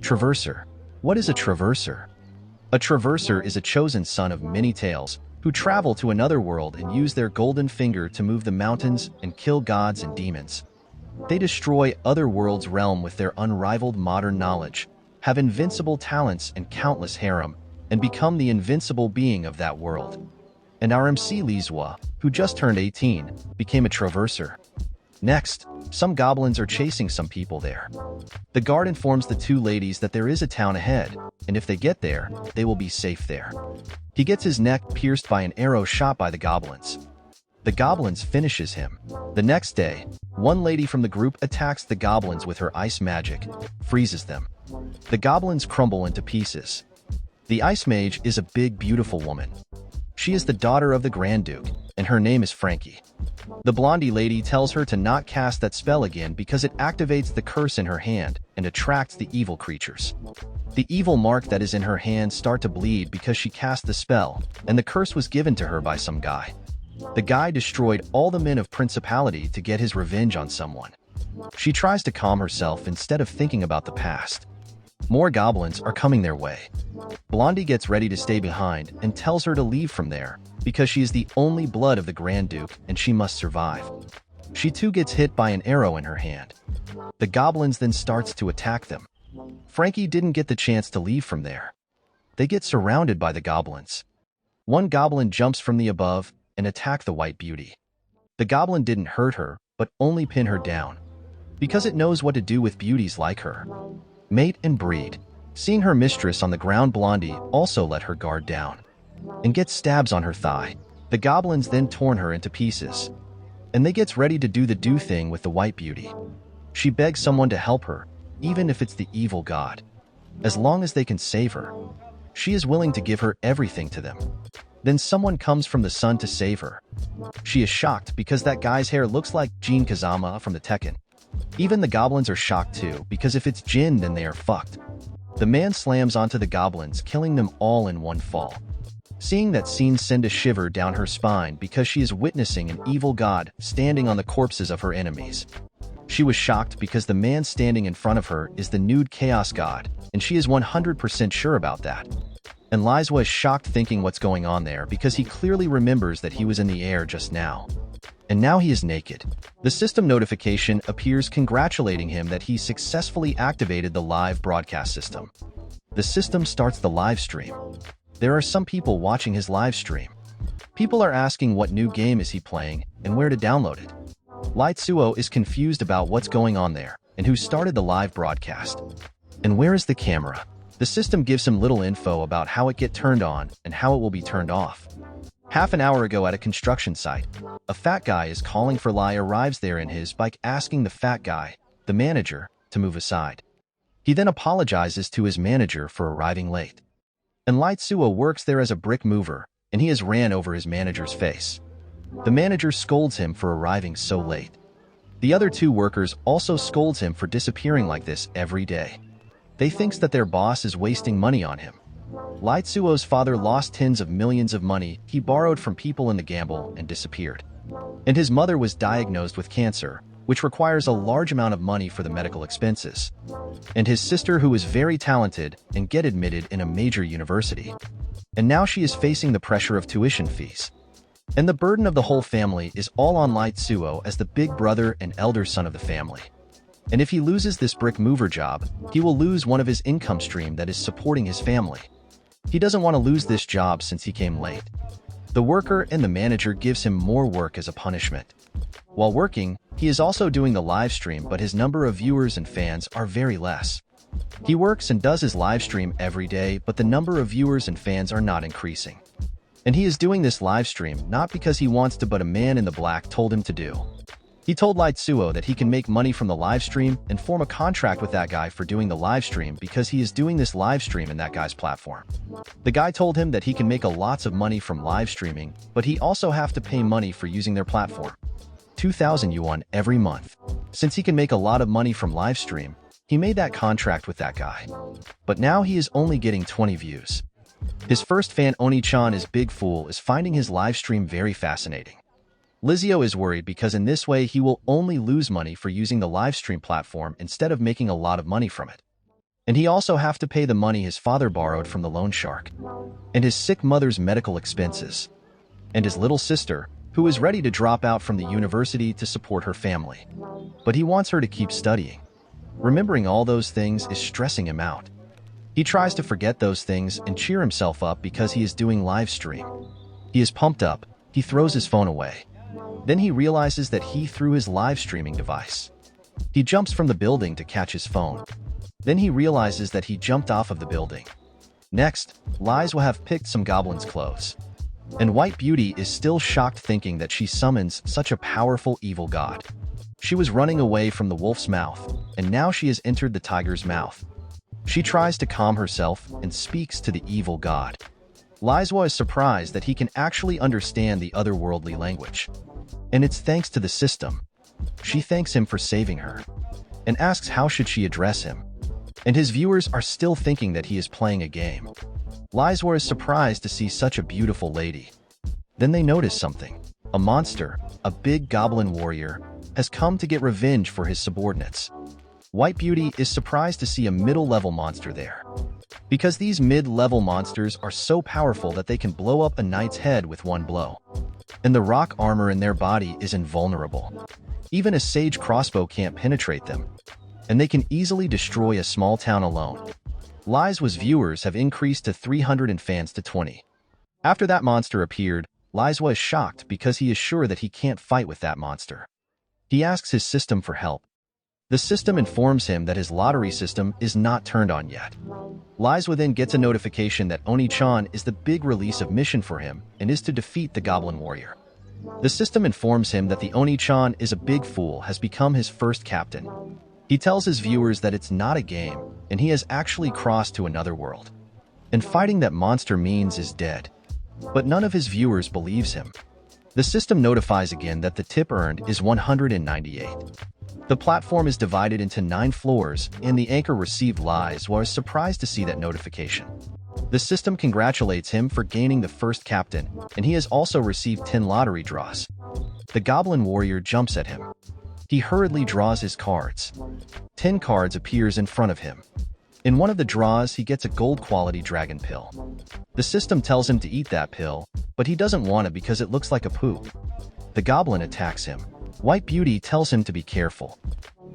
Traverser. What is a traverser? A traverser is a chosen son of many tales who travel to another world and use their golden finger to move the mountains and kill gods and demons. They destroy other worlds' realm with their unrivaled modern knowledge, have invincible talents and countless harem, and become the invincible being of that world. And our MC Li Zuo, who just turned 18, became a traverser. Next, some goblins are chasing some people there. The guard informs the two ladies that there is a town ahead, and if they get there, they will be safe there. He gets his neck pierced by an arrow shot by the goblins. The goblins finishes him. The next day, one lady from the group attacks the goblins with her ice magic, freezes them. The goblins crumble into pieces. The ice mage is a big, beautiful woman. She is the daughter of the Grand Duke, and her name is Frankie. The blondie lady tells her to not cast that spell again because it activates the curse in her hand and attracts the evil creatures. The evil mark that is in her hand start to bleed because she cast the spell, and the curse was given to her by some guy. The guy destroyed all the men of Principality to get his revenge on someone. She tries to calm herself instead of thinking about the past. More goblins are coming their way. Blondie gets ready to stay behind and tells her to leave from there because she is the only blood of the Grand Duke and she must survive. She too gets hit by an arrow in her hand. The goblins then starts to attack them. Frankie didn't get the chance to leave from there. They get surrounded by the goblins. One goblin jumps from the above and attack the White Beauty. The goblin didn't hurt her, but only pin her down, because it knows what to do with beauties like her. Mate and breed. Seeing her mistress on the ground, Blondie also let her guard down and gets stabs on her thigh. The goblins then torn her into pieces, and they gets ready to do the thing with the White Beauty. She begs someone to help her, even if it's the evil god. As long as they can save her, she is willing to give her everything to them. Then someone comes from the sun to save her. She is shocked because that guy's hair looks like Jin Kazama from the Tekken. Even the goblins are shocked too, because if it's Jin, then they are fucked. The man slams onto the goblins, killing them all in one fall. Seeing that scene sends a shiver down her spine because she is witnessing an evil god standing on the corpses of her enemies. She was shocked because the man standing in front of her is the nude chaos god, and she is 100% sure about that. And Li Zuo is shocked, thinking what's going on there because he clearly remembers that he was in the air just now. And now he is naked. The system notification appears congratulating him that he successfully activated the live broadcast system. The system starts the live stream. There are some people watching his live stream. People are asking what new game is he playing and where to download it. Li Zuo is confused about what's going on there and who started the live broadcast. And where is the camera? The system gives him little info about how it get turned on and how it will be turned off. Half an hour ago at a construction site, a fat guy is calling for Li arrives there in his bike, asking the fat guy, the manager, to move aside. He then apologizes to his manager for arriving late. And Li Zuo works there as a brick mover, and he has ran over his manager's face. The manager scolds him for arriving so late. The other two workers also scolds him for disappearing like this every day. They thinks that their boss is wasting money on him. Li Zuo's father lost tens of millions of money he borrowed from people in the gamble and disappeared. And his mother was diagnosed with cancer, which requires a large amount of money for the medical expenses. And his sister, who is very talented and get admitted in a major university. And now she is facing the pressure of tuition fees. And the burden of the whole family is all on Li Zuo as the big brother and elder son of the family. And if he loses this brick mover job, he will lose one of his income stream that is supporting his family. He doesn't want to lose this job since he came late. The worker and the manager gives him more work as a punishment. While working, he is also doing the live stream, but his number of viewers and fans are very less. He works and does his live stream every day, but the number of viewers and fans are not increasing. And he is doing this live stream not because he wants to, but a man in the black told him to do. He told Li Zuo that he can make money from the live stream and form a contract with that guy for doing the live stream because he is doing this live stream in that guy's platform. The guy told him that he can make lots of money from live streaming, but he also have to pay money for using their platform. 2,000 yuan every month. Since he can make a lot of money from live stream, he made that contract with that guy. But now he is only getting 20 views. His first fan, Oni-chan is Big Fool, is finding his live stream very fascinating. Li Zuo is worried because in this way he will only lose money for using the live stream platform instead of making a lot of money from it. And he also have to pay the money his father borrowed from the loan shark, and his sick mother's medical expenses, and his little sister, who is ready to drop out from the university to support her family. But he wants her to keep studying. Remembering all those things is stressing him out. He tries to forget those things and cheer himself up because he is doing live stream. He is pumped up. He throws his phone away. Then he realizes that he threw his live streaming device. He jumps from the building to catch his phone. Then he realizes that he jumped off of the building. Next, Li Zuo have picked some goblin's clothes. And White Beauty is still shocked thinking that she summons such a powerful evil god. She was running away from the wolf's mouth, and now she has entered the tiger's mouth. She tries to calm herself and speaks to the evil god. Li Zuo is surprised that he can actually understand the otherworldly language. And it's thanks to the system. She thanks him for saving her, and asks how should she address him. And his viewers are still thinking that he is playing a game. Li Zuo is surprised to see such a beautiful lady. Then they notice something. A monster, a big goblin warrior, has come to get revenge for his subordinates. White Beauty is surprised to see a middle-level monster there, because these mid-level monsters are so powerful that they can blow up a knight's head with one blow. And the rock armor in their body is invulnerable. Even a sage crossbow can't penetrate them, and they can easily destroy a small town alone. Li Zuo's viewers have increased to 300 and fans to 20. After that monster appeared, Li Zuo is shocked because he is sure that he can't fight with that monster. He asks his system for help. The system informs him that his lottery system is not turned on yet. Li Zuo then gets a notification that Oni-chan is the big release of mission for him and is to defeat the goblin warrior. The system informs him that the Oni-chan is a big fool, has become his first captain. He tells his viewers that it's not a game, and he has actually crossed to another world. And fighting that monster means is dead. But none of his viewers believes him. The system notifies again that the tip earned is 198. The platform is divided into 9 floors, and the anchor received Li Zuo is surprised to see that notification. The system congratulates him for gaining the first captain, and he has also received 10 lottery draws. The goblin warrior jumps at him. He hurriedly draws his cards. 10 cards appears in front of him. In one of the draws, he gets a gold-quality dragon pill. The system tells him to eat that pill, but he doesn't want it because it looks like a poop. The goblin attacks him. White Beauty tells him to be careful.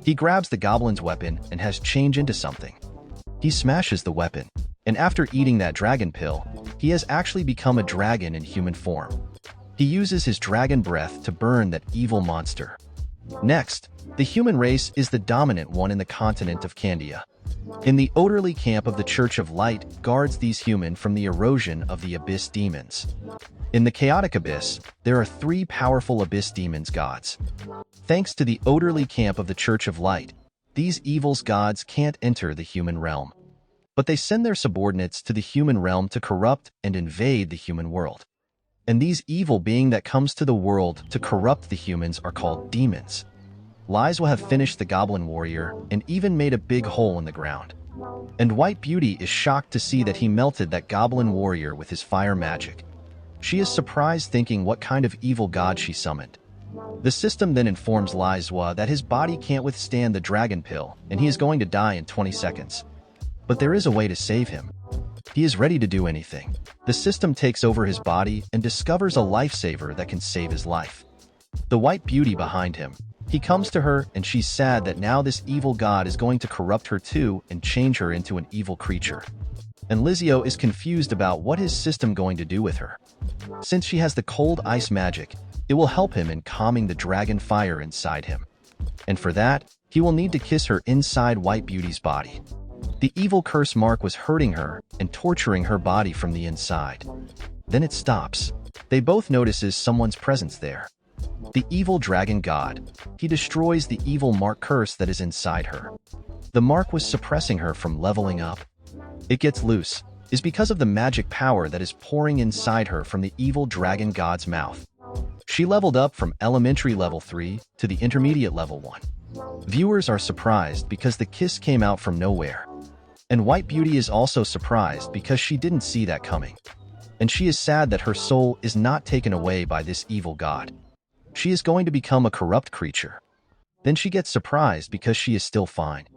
He grabs the goblin's weapon and has changed into something. He smashes the weapon, and after eating that dragon pill, he has actually become a dragon in human form. He uses his dragon breath to burn that evil monster. Next, the human race is the dominant one in the continent of Candia. In the orderly camp of the Church of Light guards these human from the erosion of the abyss demons. In the chaotic abyss, there are 3 powerful abyss demons gods. Thanks to the orderly camp of the Church of Light, these evils gods can't enter the human realm. But they send their subordinates to the human realm to corrupt and invade the human world. And these evil beings that comes to the world to corrupt the humans are called demons. Li Zuo have finished the goblin warrior and even made a big hole in the ground. And White Beauty is shocked to see that he melted that goblin warrior with his fire magic. She is surprised thinking what kind of evil god she summoned. The system then informs Li Zuo that his body can't withstand the dragon pill and he is going to die in 20 seconds. But there is a way to save him. He is ready to do anything. The system takes over his body and discovers a lifesaver that can save his life. The White Beauty behind him. He comes to her and she's sad that now this evil god is going to corrupt her too and change her into an evil creature. And Li Zuo is confused about what his system going to do with her. Since she has the cold ice magic, it will help him in calming the dragon fire inside him. And for that, he will need to kiss her inside White Beauty's body. The evil curse mark was hurting her and torturing her body from the inside. Then it stops. They both notices someone's presence there. The evil dragon god. He destroys the evil mark curse that is inside her. The mark was suppressing her from leveling up. It gets loose, is because of the magic power that is pouring inside her from the evil dragon god's mouth. She leveled up from elementary level 3 to the intermediate level 1. Viewers are surprised because the kiss came out from nowhere. And White Beauty is also surprised because she didn't see that coming. And she is sad that her soul is not taken away by this evil god. She is going to become a corrupt creature. Then she gets surprised because she is still fine.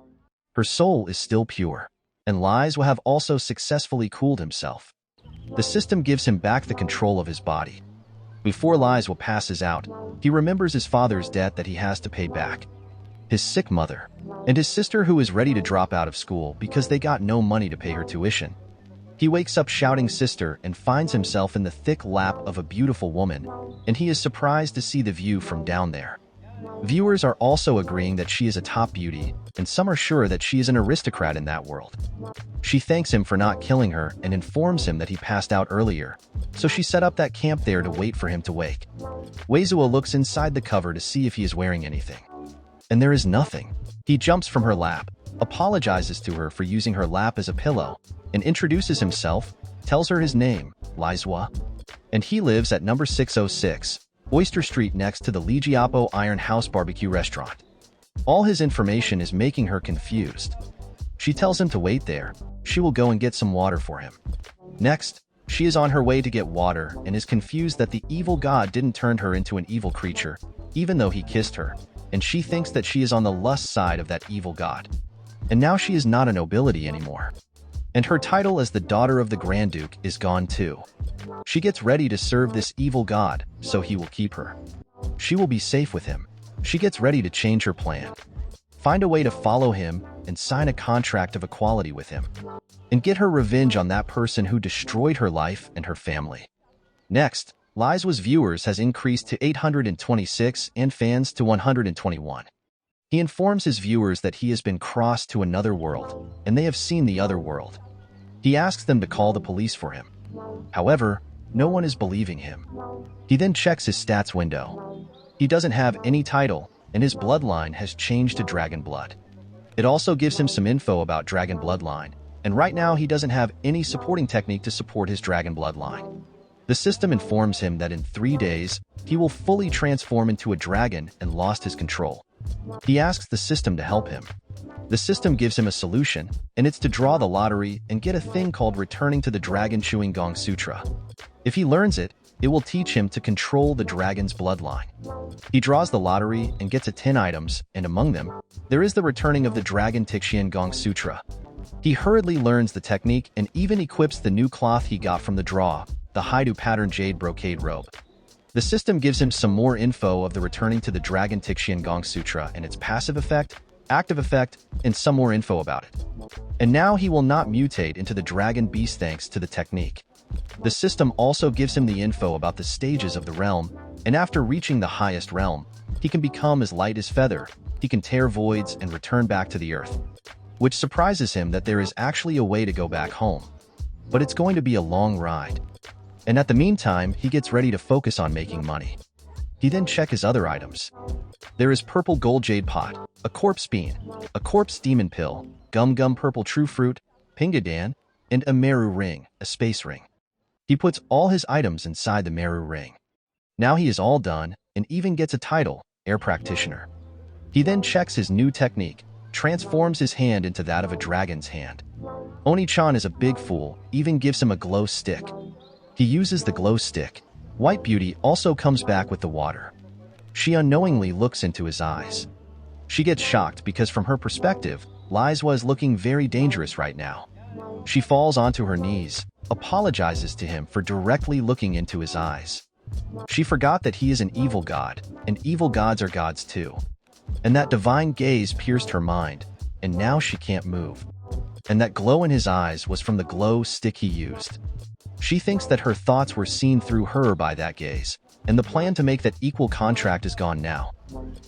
Her soul is still pure. and Li Zuo have also successfully cooled himself. The system gives him back the control of his body. Before Li Zuo passes out, he remembers his father's debt that he has to pay back, his sick mother, and his sister who is ready to drop out of school because they got no money to pay her tuition. He wakes up shouting sister and finds himself in the thick lap of a beautiful woman, and he is surprised to see the view from down there. Viewers are also agreeing that she is a top beauty, and some are sure that she is an aristocrat in that world. She thanks him for not killing her and informs him that he passed out earlier, so she set up that camp there to wait for him to wake. Li Zuo looks inside the cover to see if he is wearing anything. And there is nothing. He jumps from her lap, apologizes to her for using her lap as a pillow, and introduces himself, tells her his name, Li Zuo, and he lives at number 606, Oyster Street next to the Li Zuo Iron House Barbecue Restaurant. All his information is making her confused. She tells him to wait there. She will go and get some water for him. Next, she is on her way to get water and is confused that the evil god didn't turn her into an evil creature, even though he kissed her, and she thinks that she is on the lust side of that evil god. And now she is not a nobility anymore. And her title as the daughter of the Grand Duke is gone too. She gets ready to serve this evil god, so he will keep her. She will be safe with him. She gets ready to change her plan, find a way to follow him, and sign a contract of equality with him, and get her revenge on that person who destroyed her life and her family. Next, Li Zuo's viewers has increased to 826 and fans to 121. He informs his viewers that he has been crossed to another world, and they have seen the other world. He asks them to call the police for him. However, no one is believing him. He then checks his stats window. He doesn't have any title, and his bloodline has changed to dragon blood. It also gives him some info about dragon bloodline, and right now he doesn't have any supporting technique to support his dragon bloodline. The system informs him that in 3 days, he will fully transform into a dragon and lost his control. He asks the system to help him. The system gives him a solution, and it's to draw the lottery and get a thing called Returning to the Dragon Chewing Gong Sutra. If he learns it, it will teach him to control the dragon's bloodline. He draws the lottery and gets 10 items, and among them, there is the Returning of the Dragon Tixian Gong Sutra. He hurriedly learns the technique and even equips the new cloth he got from the draw, the Haidu pattern jade brocade robe. The system gives him some more info of the Returning to the Dragon Tixian Gong Sutra and its passive effect, active effect, and some more info about it. And now he will not mutate into the dragon beast thanks to the technique. The system also gives him the info about the stages of the realm, and after reaching the highest realm, he can become as light as feather, he can tear voids and return back to the earth. Which surprises him that there is actually a way to go back home. But it's going to be a long ride. And at the meantime, he gets ready to focus on making money. He then checks his other items. There is purple gold jade pot, a corpse bean, a corpse demon pill, gum purple true fruit, pingadan, and a meru ring, a space ring. He puts all his items inside the meru ring. Now he is all done and even gets a title, heir practitioner. He then checks his new technique, transforms his hand into that of a dragon's hand. Oni-chan is a big fool, even gives him a glow stick. He uses the glow stick. White Beauty also comes back with the water. She unknowingly looks into his eyes. She gets shocked because from her perspective, Li Zuo is looking very dangerous right now. She falls onto her knees, apologizes to him for directly looking into his eyes. She forgot that he is an evil god, and evil gods are gods too. And that divine gaze pierced her mind, and now she can't move. And that glow in his eyes was from the glow stick he used. She thinks that her thoughts were seen through her by that gaze, and the plan to make that equal contract is gone now.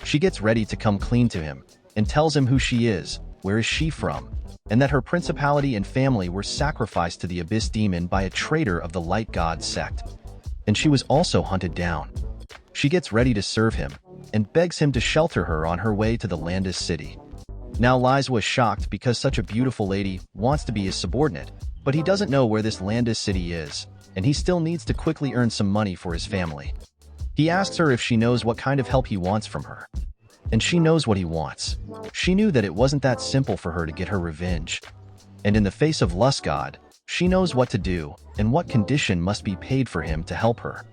She gets ready to come clean to him, and tells him who she is, where is she from, and that her principality and family were sacrificed to the Abyss Demon by a traitor of the Light God sect. And she was also hunted down. She gets ready to serve him, and begs him to shelter her on her way to the Landis city. Now Li Zuo is shocked because such a beautiful lady wants to be his subordinate, but he doesn't know where this Landis city is, and he still needs to quickly earn some money for his family. He asks her if she knows what kind of help he wants from her. And she knows what he wants. She knew that it wasn't that simple for her to get her revenge. And in the face of Lust God, she knows what to do and what condition must be paid for him to help her.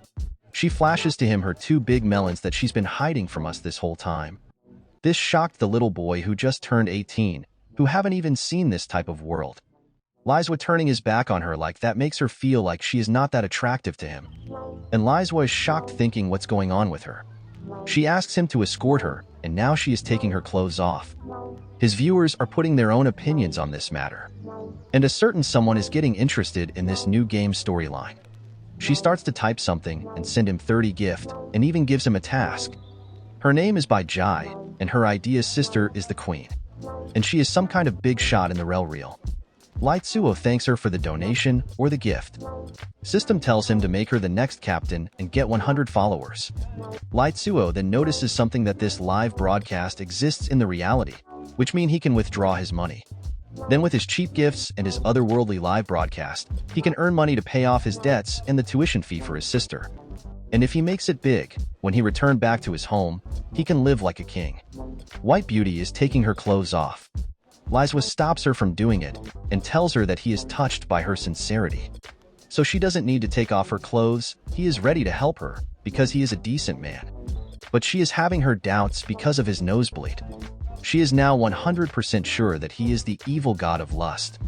She flashes to him her 2 big melons that she's been hiding from us this whole time. This shocked the little boy who just turned 18, who haven't even seen this type of world, Li Zuo turning his back on her like that makes her feel like she is not that attractive to him. And Li Zuo is shocked thinking what's going on with her. She asks him to escort her, and now she is taking her clothes off. His viewers are putting their own opinions on this matter. And a certain someone is getting interested in this new game storyline. She starts to type something and send him 30 gift and even gives him a task. Her name is by Jai, and her idea's sister is the queen. And she is some kind of big shot in the reel. Li Zuo thanks her for the donation or the gift. System tells him to make her the next captain and get 100 followers. Li Zuo then notices something that this live broadcast exists in the reality, which means he can withdraw his money. Then with his cheap gifts and his otherworldly live broadcast, he can earn money to pay off his debts and the tuition fee for his sister. And if he makes it big, when he returned back to his home, he can live like a king. White Beauty is taking her clothes off. Li Zuo stops her from doing it and tells her that he is touched by her sincerity. So she doesn't need to take off her clothes, he is ready to help her because he is a decent man. But she is having her doubts because of his nosebleed. She is now 100% sure that he is the evil god of lust.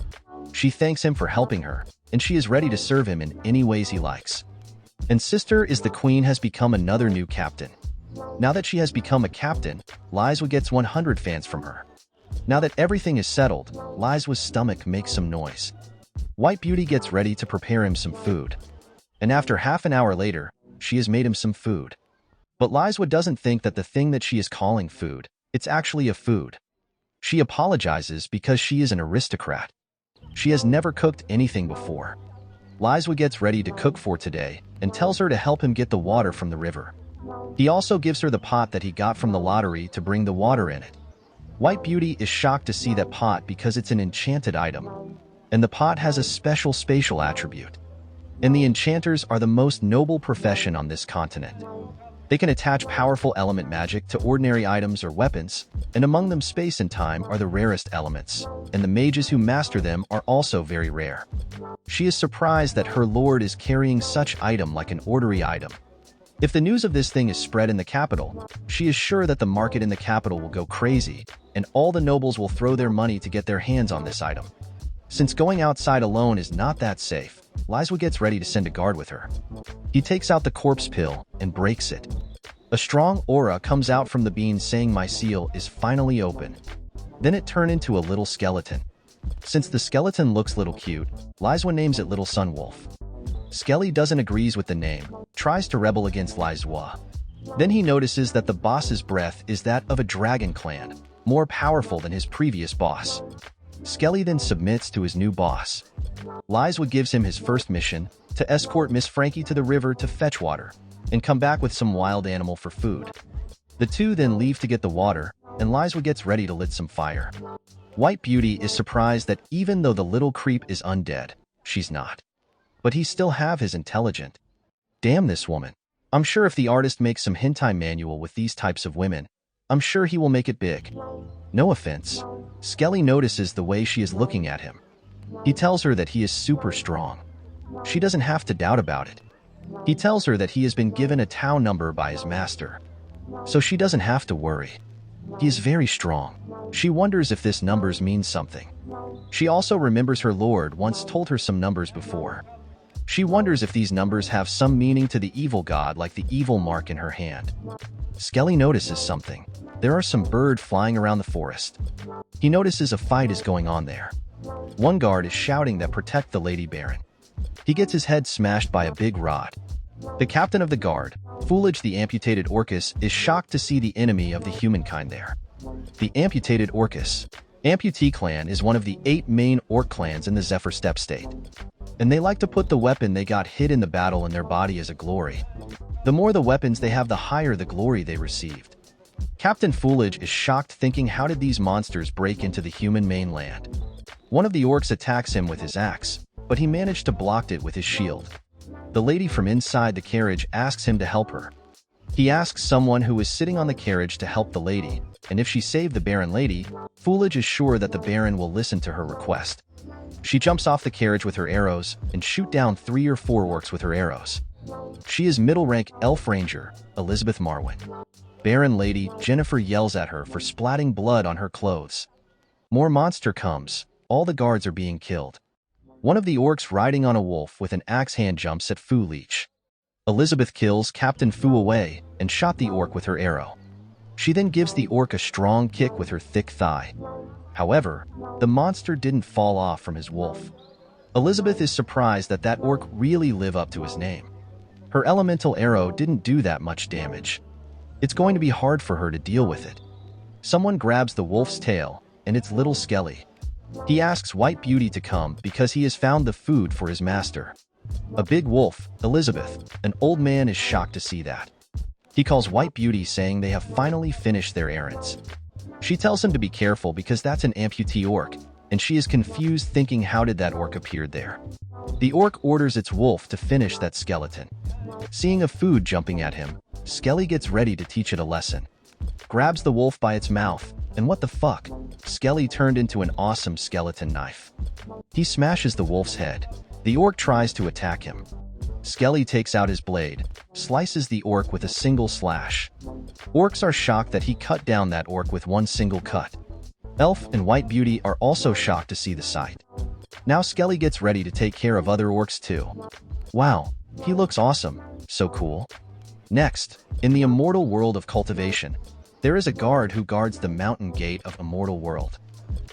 She thanks him for helping her, and she is ready to serve him in any ways he likes. And sister is the queen has become another new captain. Now that she has become a captain, Li Zuo gets 100 fans from her. Now that everything is settled, Li Zuo's stomach makes some noise. White Beauty gets ready to prepare him some food. And after half an hour later, she has made him some food. But Li Zuo doesn't think that the thing that she is calling food, it's actually a food. She apologizes because she is an aristocrat. She has never cooked anything before. Li Zuo gets ready to cook for today and tells her to help him get the water from the river. He also gives her the pot that he got from the lottery to bring the water in it. White Beauty is shocked to see that pot because it's an enchanted item, and the pot has a special spatial attribute. And the enchanters are the most noble profession on this continent. They can attach powerful element magic to ordinary items or weapons, and among them space and time are the rarest elements, and the mages who master them are also very rare. She is surprised that her lord is carrying such item like an ordinary item. If the news of this thing is spread in the capital, she is sure that the market in the capital will go crazy, and all the nobles will throw their money to get their hands on this item. Since going outside alone is not that safe, Li Zuo gets ready to send a guard with her. He takes out the corpse pill and breaks it. A strong aura comes out from the bean saying my seal is finally open. Then it turned into a little skeleton. Since the skeleton looks little cute, Li Zuo names it Little Sun Wolf. Skelly doesn't agrees with the name, tries to rebel against Li Zuo. Then he notices that the boss's breath is that of a dragon clan, more powerful than his previous boss. Skelly then submits to his new boss. Li Zuo gives him his first mission, to escort Miss Frankie to the river to fetch water, and come back with some wild animal for food. The two then leave to get the water, and Li Zuo gets ready to lit some fire. White Beauty is surprised that even though the little creep is undead, she's not. But he still have his intelligent. Damn this woman. I'm sure if the artist makes some hentai manual with these types of women, I'm sure he will make it big. No offense. Skelly notices the way she is looking at him. He tells her that he is super strong. She doesn't have to doubt about it. He tells her that he has been given a Tau number by his master. So she doesn't have to worry. He is very strong. She wonders if this numbers means something. She also remembers her lord once told her some numbers before. She wonders if these numbers have some meaning to the evil god like the evil mark in her hand. Skelly notices something. There are some birds flying around the forest. He notices a fight is going on there. One guard is shouting that protect the Lady Baron. He gets his head smashed by a big rod. The captain of the guard, Foolage the amputated Orcus, is shocked to see the enemy of the humankind there. The amputated Orcus. Amputee clan is one of the 8 main orc clans in the Zephyr Steppe state. And they like to put the weapon they got hit in the battle in their body as a glory. The more the weapons they have, the higher the glory they received. Captain Foolage is shocked thinking how did these monsters break into the human mainland? One of the orcs attacks him with his axe, but he managed to block it with his shield. The lady from inside the carriage asks him to help her. He asks someone who is sitting on the carriage to help the lady, and if she saved the Baron lady, Foolage is sure that the Baron will listen to her request. She jumps off the carriage with her arrows and shoot down 3 or 4 orcs with her arrows. She is middle-rank elf ranger, Elizabeth Marwin. Baron lady Jennifer yells at her for splatting blood on her clothes. More monster comes. All the guards are being killed. One of the orcs riding on a wolf with an axe hand jumps at Fu Leech. Elizabeth kills Captain Fu away and shot the orc with her arrow. She then gives the orc a strong kick with her thick thigh. However, the monster didn't fall off from his wolf. Elizabeth is surprised that that orc really lived up to his name. Her elemental arrow didn't do that much damage. It's going to be hard for her to deal with it. Someone grabs the wolf's tail, and it's little Skelly. He asks White Beauty to come because he has found the food for his master. A big wolf, Elizabeth, an old man, is shocked to see that. He calls White Beauty saying they have finally finished their errands. She tells him to be careful because that's an amputee orc, and she is confused thinking how did that orc appear there. The orc orders its wolf to finish that skeleton. Seeing a food jumping at him, Skelly gets ready to teach it a lesson. Grabs the wolf by its mouth, and what the fuck? Skelly turned into an awesome skeleton knife. He smashes the wolf's head. The orc tries to attack him. Skelly takes out his blade, slices the orc with a single slash. Orcs are shocked that he cut down that orc with one single cut. Elf and White Beauty are also shocked to see the sight. Now Skelly gets ready to take care of other orcs too. Wow, he looks awesome, so cool. Next, in the immortal world of Cultivation, there is a guard who guards the mountain gate of Immortal World.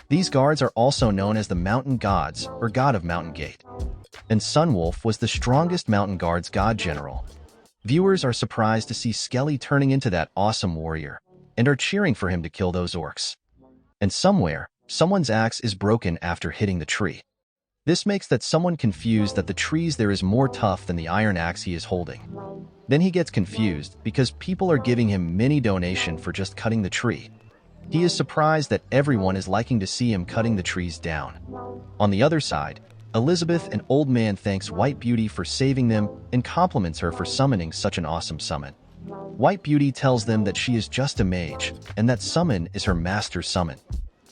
These guards are also known as the Mountain Gods or God of Mountain Gate. And Sunwolf was the strongest mountain guard's god general. Viewers are surprised to see Skelly turning into that awesome warrior, and are cheering for him to kill those orcs. And somewhere, someone's axe is broken after hitting the tree. This makes that someone confused that the trees there is more tough than the iron axe he is holding. Then he gets confused because people are giving him mini donation for just cutting the tree. He is surprised that everyone is liking to see him cutting the trees down. On the other side, Elizabeth, an old man, thanks White Beauty for saving them and compliments her for summoning such an awesome summon. White Beauty tells them that she is just a mage and that summon is her master summon.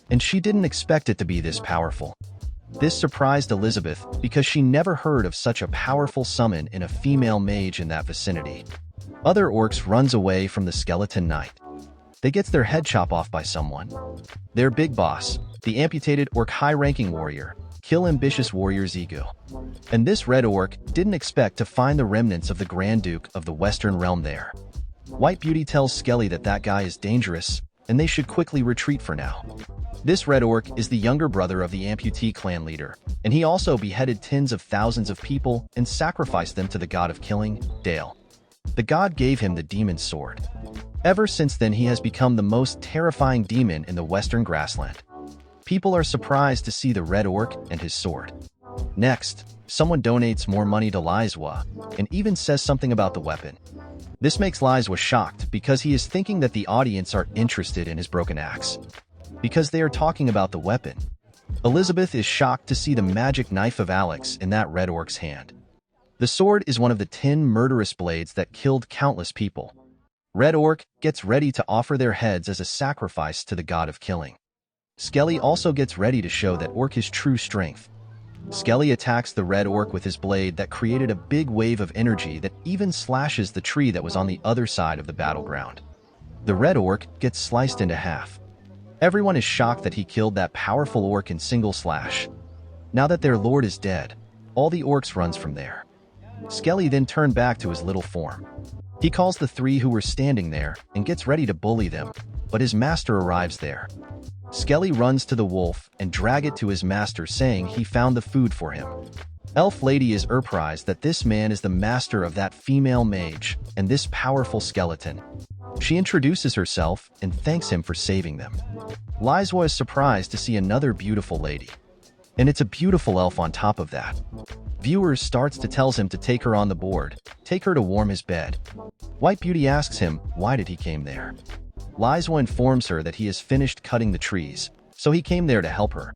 And she didn't expect it to be this powerful. This surprised Elizabeth because she never heard of such a powerful summon in a female mage in that vicinity. Other orcs runs away from the skeleton knight. They gets their head chopped off by someone. Their big boss, the amputated orc high-ranking warrior, kill ambitious warrior Zigu. And this red orc didn't expect to find the remnants of the Grand Duke of the Western Realm there. White Beauty tells Skelly that that guy is dangerous, and they should quickly retreat for now. This red orc is the younger brother of the amputee clan leader, and he also beheaded tens of thousands of people and sacrificed them to the god of killing, Dale. The god gave him the demon's sword. Ever since then he has become the most terrifying demon in the Western Grassland. People are surprised to see the red orc and his sword. Next, someone donates more money to Li Zuo, and even says something about the weapon. This makes Li Zuo shocked because he is thinking that the audience are interested in his broken axe, because they are talking about the weapon. Elizabeth is shocked to see the magic knife of Alex in that red orc's hand. The sword is one of the 10 murderous blades that killed countless people. Red orc gets ready to offer their heads as a sacrifice to the god of killing. Skelly also gets ready to show that orc his true strength. Skelly attacks the red orc with his blade that created a big wave of energy that even slashes the tree that was on the other side of the battleground. The red orc gets sliced into half. Everyone is shocked that he killed that powerful orc in single slash. Now that their lord is dead, all the orcs runs from there. Skelly then turned back to his little form. He calls the 3 who were standing there and gets ready to bully them, but his master arrives there. Skelly runs to the wolf and drag it to his master saying he found the food for him. Elf Lady is surprised that this man is the master of that female mage and this powerful skeleton. She introduces herself and thanks him for saving them. Li Zuo is surprised to see another beautiful lady. And it's a beautiful elf on top of that. Viewers starts to tells him to take her on the board, take her to warm his bed. White Beauty asks him why did he came there. Li Zuo informs her that he has finished cutting the trees, so he came there to help her.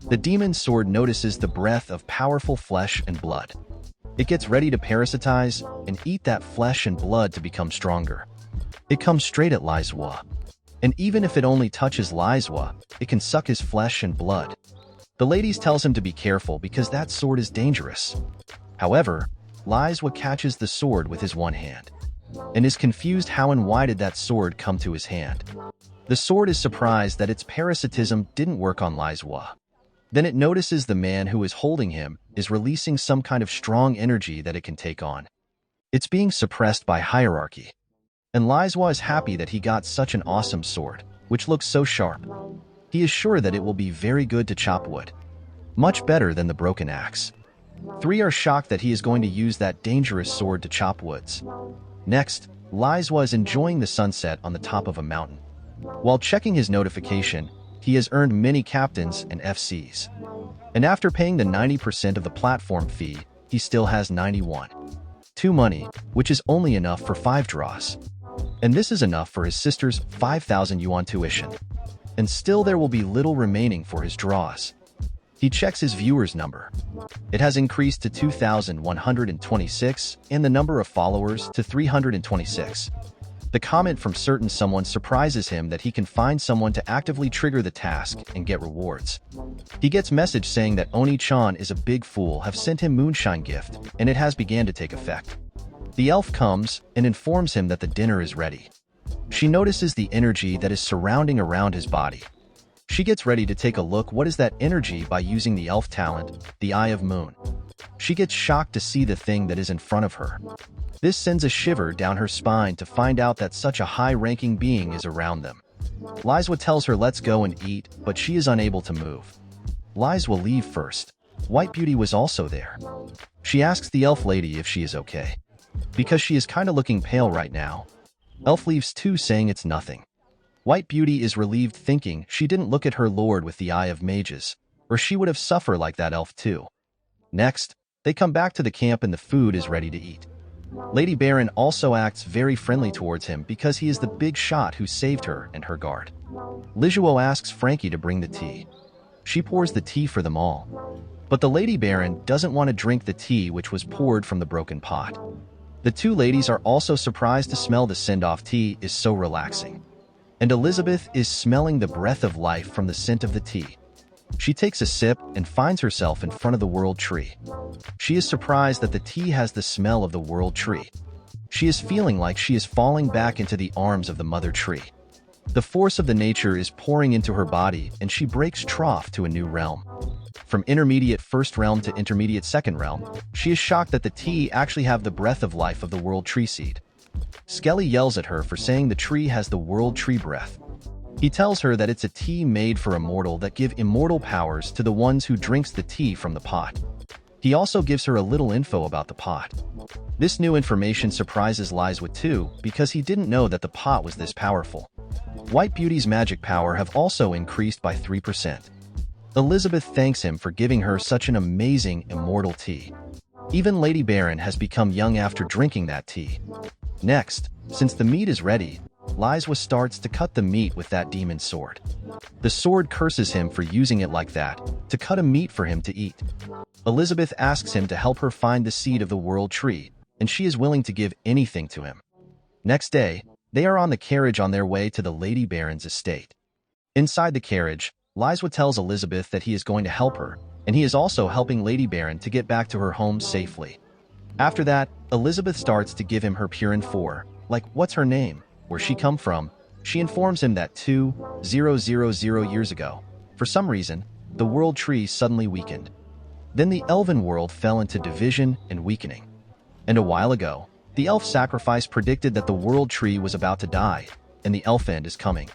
The demon's sword notices the breath of powerful flesh and blood. It gets ready to parasitize and eat that flesh and blood to become stronger. It comes straight at Li Zuo. And even if it only touches Li Zuo, it can suck his flesh and blood. The ladies tells him to be careful because that sword is dangerous. However, Li Zuo catches the sword with his one hand, and is confused how and why did that sword come to his hand. The sword is surprised that its parasitism didn't work on Li Zuo. Then it notices the man who is holding him is releasing some kind of strong energy that it can take on. It's being suppressed by hierarchy. And Li Zuo is happy that he got such an awesome sword, which looks so sharp. He is sure that it will be very good to chop wood. Much better than the broken axe. 3 are shocked that he is going to use that dangerous sword to chop woods. Next, Li Zuo is enjoying the sunset on the top of a mountain. While checking his notification, he has earned many captains and FCs. And after paying the 90% of the platform fee, he still has 91. 2 money, which is only enough for 5 draws. And this is enough for his sister's 5,000 yuan tuition. And still there will be little remaining for his draws. He checks his viewers' number. It has increased to 2,126 and the number of followers to 326. The comment from certain someone surprises him that he can find someone to actively trigger the task and get rewards. He gets message saying that Oni-chan is a big fool have sent him moonshine gift, and it has began to take effect. The elf comes and informs him that the dinner is ready. She notices the energy that is surrounding around his body. She gets ready to take a look what is that energy by using the elf talent, the Eye of Moon. She gets shocked to see the thing that is in front of her. This sends a shiver down her spine to find out that such a high-ranking being is around them. Li Zuo tells her let's go and eat, but she is unable to move. Li Zuo will leave first. White Beauty was also there. She asks the elf lady if she is okay, because she is kinda looking pale right now. Elf leaves too, saying it's nothing. White Beauty is relieved, thinking she didn't look at her lord with the Eye of Mages, or she would have suffered like that elf too. Next, they come back to the camp and the food is ready to eat. Lady Baron also acts very friendly towards him because he is the big shot who saved her and her guard. Li Zuo asks Frankie to bring the tea. She pours the tea for them all. But the Lady Baron doesn't want to drink the tea which was poured from the broken pot. The 2 ladies are also surprised to smell the send-off tea is so relaxing. And Elizabeth is smelling the breath of life from the scent of the tea. She takes a sip and finds herself in front of the world tree. She is surprised that the tea has the smell of the world tree. She is feeling like she is falling back into the arms of the mother tree. The force of the nature is pouring into her body and she breaks trough to a new realm. From intermediate first realm to intermediate second realm, she is shocked that the tea actually have the breath of life of the world tree seed. Skelly yells at her for saying the tree has the world tree breath. He tells her that it's a tea made for immortal that give immortal powers to the ones who drinks the tea from the pot. He also gives her a little info about the pot. This new information surprises Li Zuo too because he didn't know that the pot was this powerful. White Beauty's magic power have also increased by 3%. Elizabeth thanks him for giving her such an amazing immortal tea. Even Lady Baron has become young after drinking that tea. Next, since the meat is ready, Li Zuo starts to cut the meat with that demon sword. The sword curses him for using it like that, to cut a meat for him to eat. Elizabeth asks him to help her find the seed of the world tree, and she is willing to give anything to him. Next day, they are on the carriage on their way to the Lady Baron's estate. Inside the carriage, Li Zuo tells Elizabeth that he is going to help her, and he is also helping Lady Baron to get back to her home safely. After that, Elizabeth starts to give him her Purin 4, like what's her name? Where she come from. She informs him that 2,000 years ago, for some reason, the world tree suddenly weakened. Then the elven world fell into division and weakening. And a while ago, the elf sacrifice predicted that the world tree was about to die, and the elf end is coming.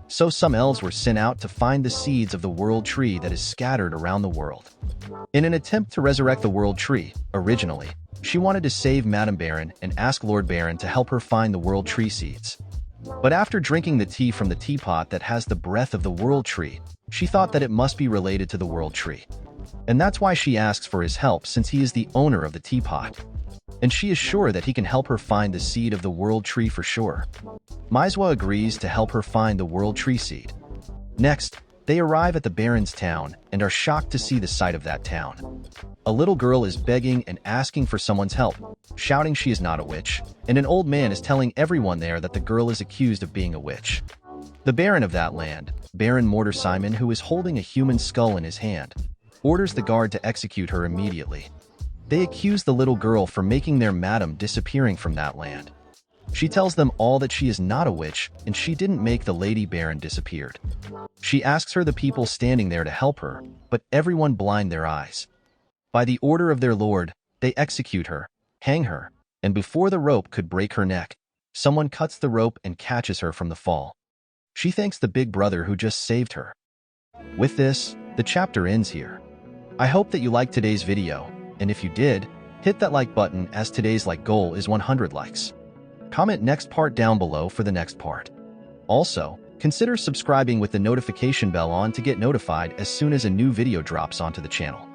So some elves were sent out to find the seeds of the world tree that is scattered around the world. In an attempt to resurrect the world tree, originally, she wanted to save Madame Baron and ask Lord Baron to help her find the world tree seeds. But after drinking the tea from the teapot that has the breath of the world tree, she thought that it must be related to the world tree. And that's why she asks for his help since he is the owner of the teapot. And she is sure that he can help her find the seed of the world tree for sure. Manhwa agrees to help her find the world tree seed. Next, they arrive at the Baron's town and are shocked to see the sight of that town. A little girl is begging and asking for someone's help, shouting she is not a witch, and an old man is telling everyone there that the girl is accused of being a witch. The Baron of that land, Baron Mortar Simon, who is holding a human skull in his hand, orders the guard to execute her immediately. They accuse the little girl for making their madam disappearing from that land. She tells them all that she is not a witch and she didn't make the Lady Baron disappeared. She asks her the people standing there to help her, but everyone blind their eyes. By the order of their lord, they execute her, hang her, and before the rope could break her neck, someone cuts the rope and catches her from the fall. She thanks the big brother who just saved her. With this, the chapter ends here. I hope that you liked today's video, and if you did, hit that like button as today's like goal is 100 likes. Comment next part down below for the next part. Also, consider subscribing with the notification bell on to get notified as soon as a new video drops onto the channel.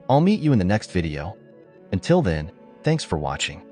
I'll meet you in the next video. Until then, thanks for watching.